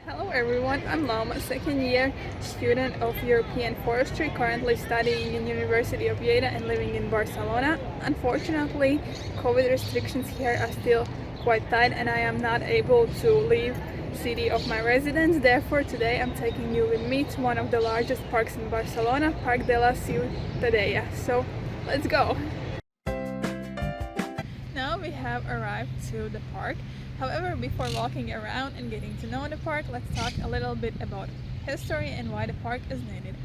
Hello everyone, I'm Lauma, second year student of European Forestry, currently studying in University of Lleida and living in Barcelona. Unfortunately, COVID restrictions here are still quite tight and I am not able to leave city of my residence. Therefore, today I'm taking you with me to one of the largest parks in Barcelona, Parc de la Ciutadella. So, let's go! Now we have arrived to the park. However, before walking around and getting to know the park, let's talk a little bit about history and why the park is needed.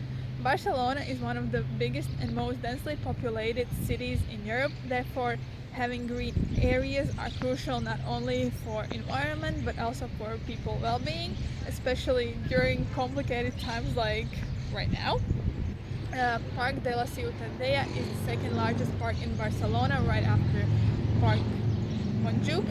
Barcelona is one of the biggest and most densely populated cities in Europe. Therefore, having green areas are crucial not only for environment but also for people well-being, especially during complicated times like right now. Parc de la Ciutadella is the second largest park in Barcelona, right after Parc Montjuic.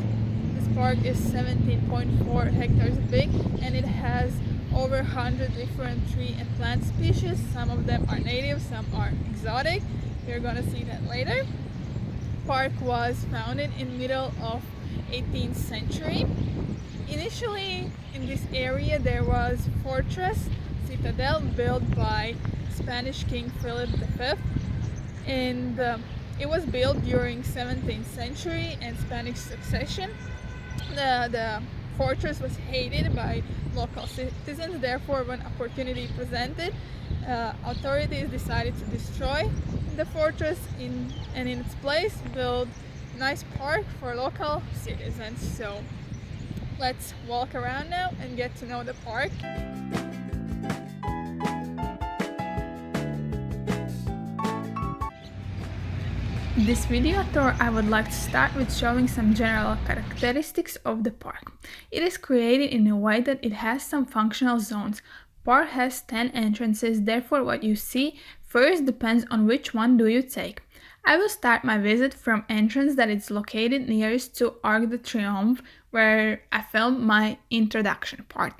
This park is 17.4 hectares big and it has over 100 different tree and plant species. Some of them are native, some are exotic. We're gonna see that later. Park was founded in middle of 18th century. Initially in this area there was fortress Ciutadella built by Spanish King Philip V, and it was built during 17th century and Spanish succession. The fortress was hated by local citizens. Therefore, when opportunity presented, authorities decided to destroy the fortress and in its place build nice park for local citizens. So let's walk around now and get to know the park. This video tour I would like to start with showing some general characteristics of the park. It is created in a way that it has some functional zones. Park has 10 entrances, therefore what you see first depends on which one do you take. I will start my visit from entrance that is located nearest to Arc de Triomphe, where I filmed my introduction part.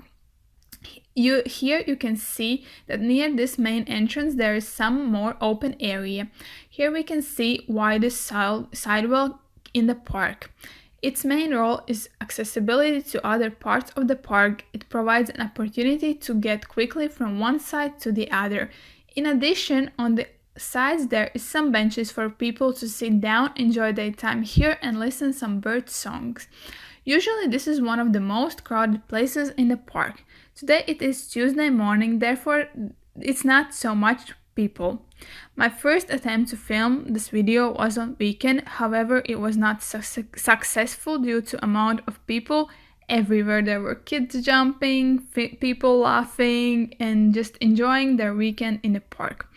Here you can see that near this main entrance there is some more open area. Here we can see widest sidewalk in the park. Its main role is accessibility to other parts of the park. It provides an opportunity to get quickly from one side to the other. In addition, on the sides there is some benches for people to sit down, enjoy their time here and listen some bird songs. Usually this is one of the most crowded places in the park. Today it is Tuesday morning, therefore it's not so much people. My first attempt to film this video was on weekend, however it was not successful due to amount of people everywhere. There were kids jumping, people laughing and just enjoying their weekend in the park.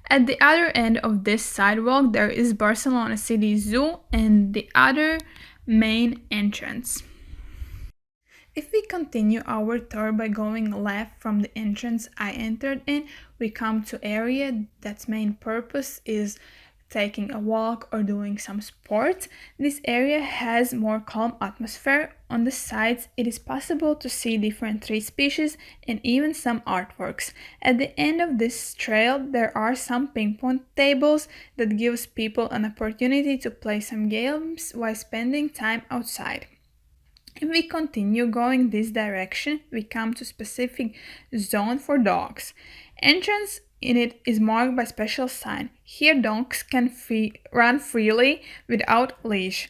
At the other end of this sidewalk there is Barcelona City Zoo and the other main entrance. If we continue our tour by going left from the entrance I entered in, we come to area that's main purpose is taking a walk or doing some sports. This area has more calm atmosphere. On the sides it is possible to see different tree species and even some artworks. At the end of this trail there are some ping pong tables that gives people an opportunity to play some games while spending time outside. If we continue going this direction, we come to specific zone for dogs. Entrance in it is marked by special sign. Here dogs can run freely without leash.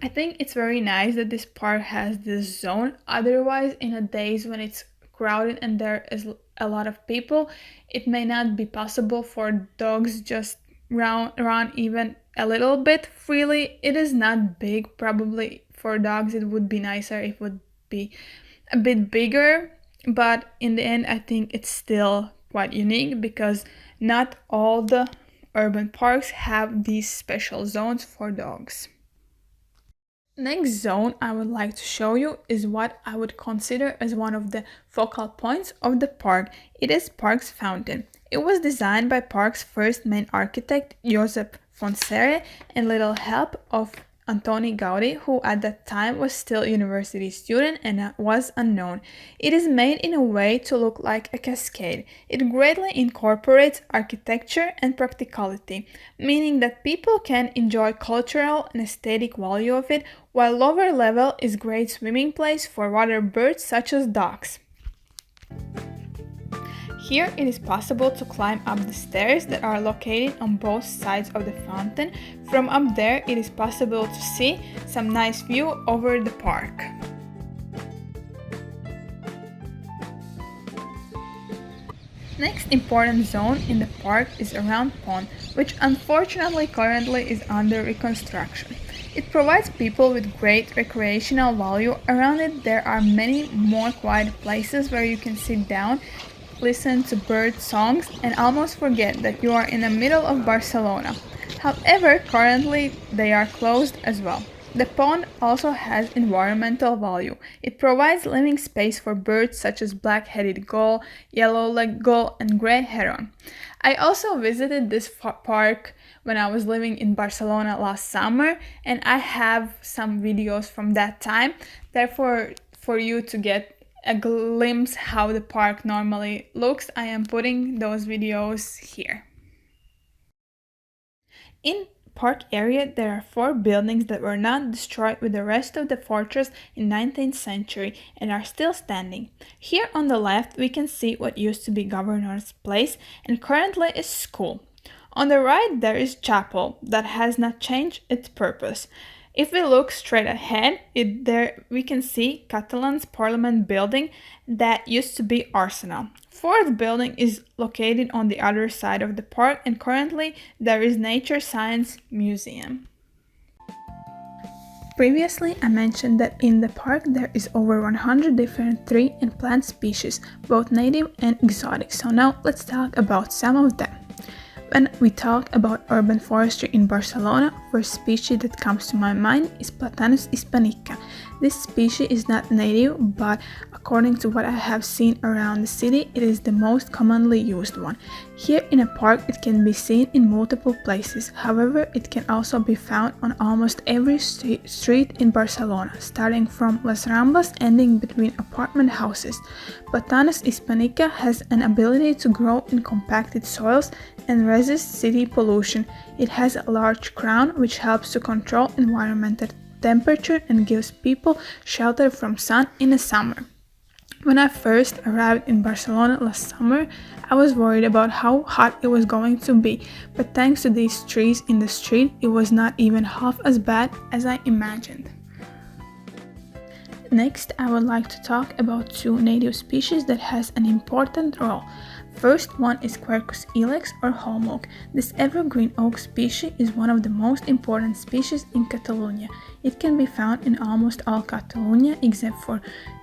I think it's very nice that this park has this zone. Otherwise, in the days when it's crowded and there is a lot of people, it may not be possible for dogs just run even a little bit freely. It is not big, probably for dogs it would be nicer if it would be a bit bigger, but in the end I think it's still quite unique because not all the urban parks have these special zones for dogs. Next zone I would like to show you is what I would consider as one of the focal points of the park. It is Parc's fountain. It was designed by Parc's first main architect Josep Fontserè and little help of Antoni Gaudí, who at that time was still a university student and was unknown. It is made in a way to look like a cascade. It greatly incorporates architecture and practicality, meaning that people can enjoy cultural and aesthetic value of it, while lower level is great swimming place for water birds such as ducks. Here it is possible to climb up the stairs that are located on both sides of the fountain. From up there it is possible to see some nice view over the park. Next important zone in the park is around pond, which unfortunately currently is under reconstruction. It provides people with great recreational value. Around it there are many more quiet places where you can sit down, listen to bird songs and almost forget that you are in the middle of Barcelona. However, currently they are closed as well. The pond also has environmental value. It provides living space for birds such as black-headed gull, yellow-legged gull, and grey heron. I also visited this park when I was living in Barcelona last summer, and I have some videos from that time. Therefore, for you to get a glimpse how the park normally looks, I am putting those videos here. In park area there are 4 buildings that were not destroyed with the rest of the fortress in 19th century and are still standing. Here on the left we can see what used to be Governor's Place and currently is school. On the right there is chapel that has not changed its purpose. If we look straight ahead, there we can see Catalan's Parliament building that used to be Arsenal. 4th building is located on the other side of the park and currently there is Nature Science Museum. Previously I mentioned that in the park there is over 100 different tree and plant species, both native and exotic, so now let's talk about some of them. When we talk about urban forestry in Barcelona, first species that comes to my mind is Platanus hispanica. This species is not native, but according to what I have seen around the city, it is the most commonly used one. Here in a park it can be seen in multiple places, however it can also be found on almost every street in Barcelona, starting from Las Ramblas ending between apartment houses. Platanus hispanica has an ability to grow in compacted soils and resist city pollution. It has a large crown which helps to control environmental temperature and gives people shelter from sun in the summer. When I first arrived in Barcelona last summer, I was worried about how hot it was going to be, but thanks to these trees in the street, it was not even half as bad as I imagined. Next, I would like to talk about 2 native species that has an important role. First one is Quercus ilex or holm oak. This evergreen oak species is one of the most important species in Catalonia. It can be found in almost all Catalonia except for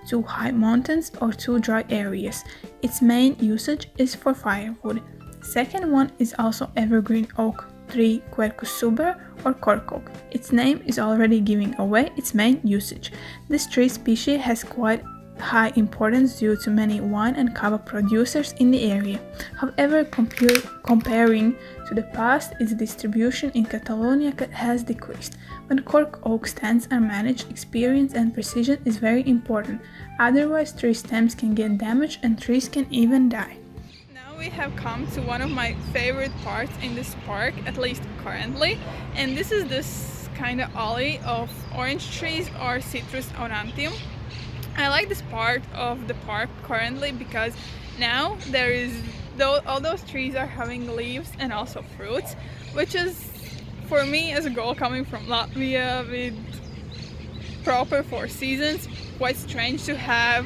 2 high mountains or 2 dry areas. Its main usage is for firewood. Second one is also evergreen oak tree Quercus suber or cork oak. Its name is already giving away its main usage. This tree species has quite high importance due to many wine and cava producers in the area. However, comparing to the past, its distribution in Catalonia has decreased. When cork oak stands are managed, experience and precision is very important. Otherwise, tree stems can get damaged and trees can even die. Now we have come to one of my favorite parts in this park, at least currently, and this is this kind of alley of orange trees or Citrus aurantium. I like this part of the park currently because now all those trees are having leaves and also fruits, which is for me as a girl coming from Latvia with proper 4 seasons quite strange to have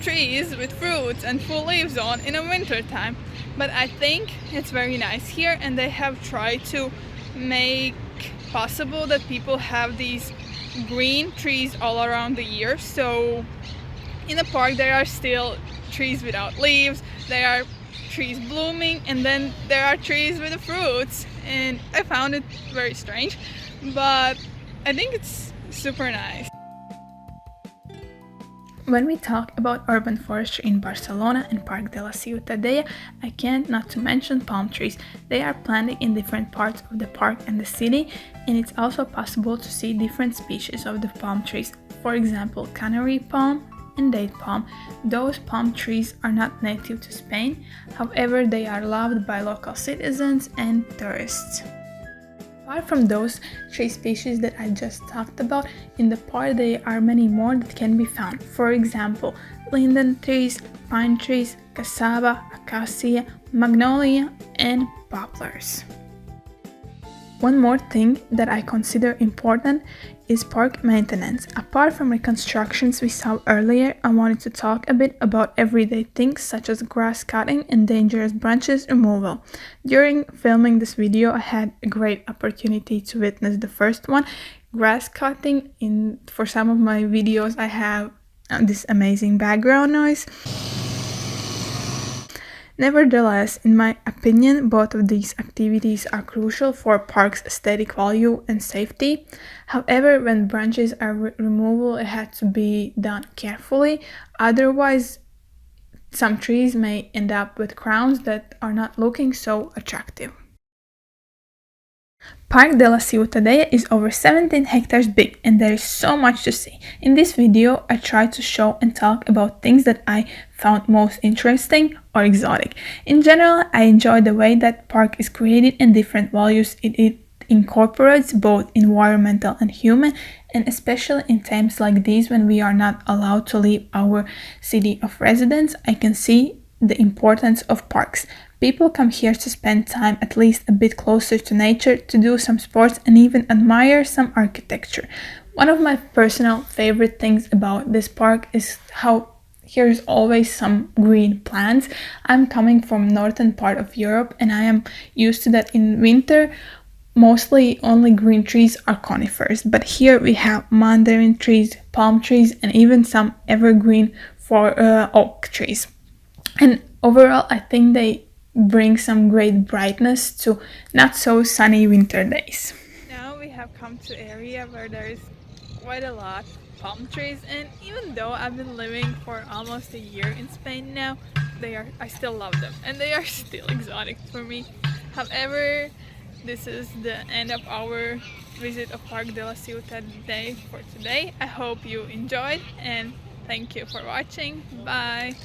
trees with fruits and full leaves on in a winter time. But I think it's very nice here and they have tried to make possible that people have these green trees all around the year. So in the park there are still trees without leaves, there are trees blooming, and then there are trees with the fruits, and I found it very strange, but I think it's super nice. When we talk about urban forestry in Barcelona and Parc de la Ciutadella, I can't not to mention palm trees. They are planted in different parts of the park and the city, and it's also possible to see different species of the palm trees. For example, canary palm and date palm. Those palm trees are not native to Spain, however they are loved by local citizens and tourists. Apart from those 3 species that I just talked about, in the park there are many more that can be found. For example, linden trees, pine trees, cassava, acacia, magnolia, and poplars. One more thing that I consider important is park maintenance. Apart from reconstructions we saw earlier, I wanted to talk a bit about everyday things such as grass cutting and dangerous branches removal. During filming this video, I had a great opportunity to witness the first one, grass cutting. For some of my videos I have this amazing background noise. Nevertheless, in my opinion, both of these activities are crucial for park's aesthetic value and safety. However, when branches are removed, it has to be done carefully. Otherwise, some trees may end up with crowns that are not looking so attractive. Parc della Ciutadella is over 17 hectares big and there is so much to see. In this video, I try to show and talk about things that I found most interesting or exotic. In general, I enjoy the way that park is created and different values it incorporates, both environmental and human, and especially in times like these when we are not allowed to leave our city of residence, I can see the importance of parks. People come here to spend time at least a bit closer to nature, to do some sports and even admire some architecture. One of my personal favorite things about this park is how here's always some green plants. I'm coming from northern part of Europe and I am used to that in winter. Mostly only green trees are conifers, but here we have mandarin trees, palm trees, and even some evergreen for oak trees. And overall, I think they bring some great brightness to not so sunny winter days. Now we have come to an area where there is quite a lot of palm trees, and even though I've been living for almost a year in Spain now, I still love them and they are still exotic for me. However, this is the end of our visit of Parc de la Ciutadella for today. I hope you enjoyed and thank you for watching. Bye!